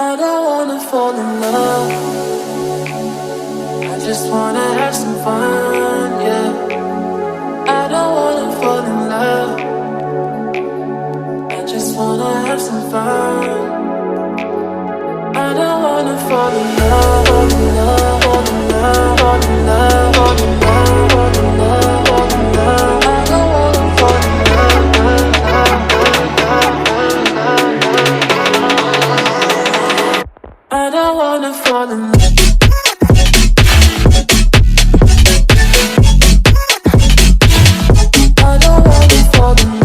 I don't wanna fall in love. I just wanna have some fun, yeah. I don't wanna fall in love. I just wanna have some fun. I don't wanna fall in love, fall in love, fall in love, fall in love, fall in love, fall in love, fall in love. I don't wanna fall in love. I don't wanna fall in love.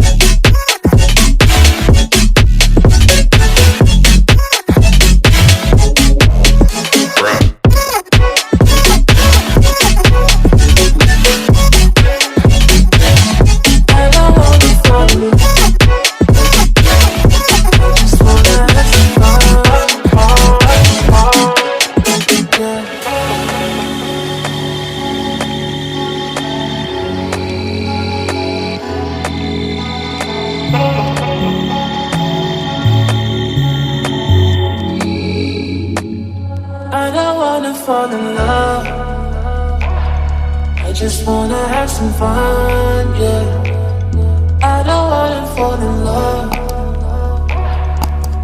Fall in love. I just wanna have some fun, yeah. I don't wanna fall in love.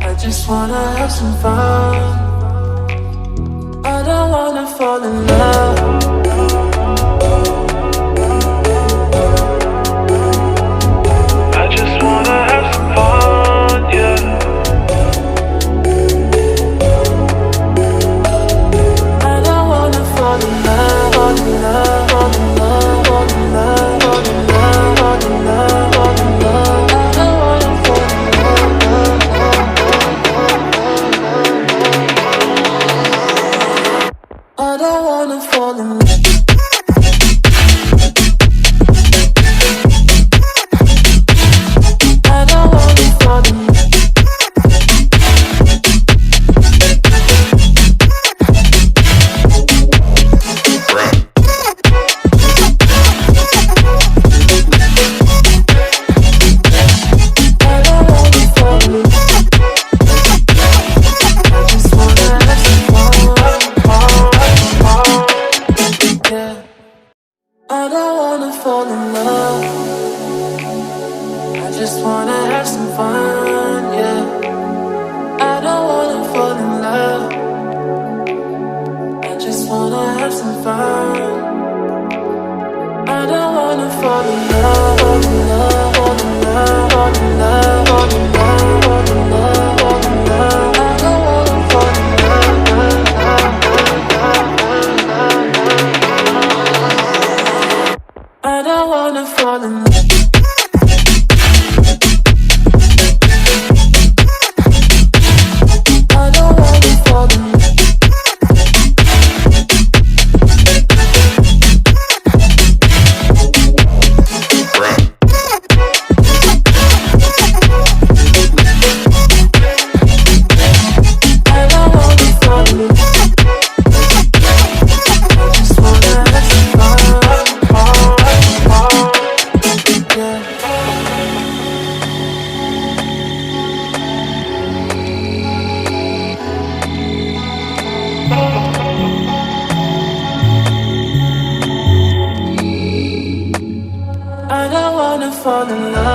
I just wanna have some fun. I don't wanna fall in love. I just wanna have some fun, yeah. Fall in love, fall in love, fall in love, fall in love, fall in love, fall in love, fall in love. I don't wanna fall in love. I don't wanna fall in love.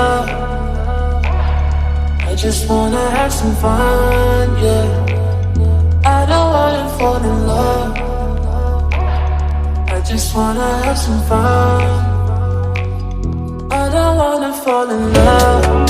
I don't wanna fall in love.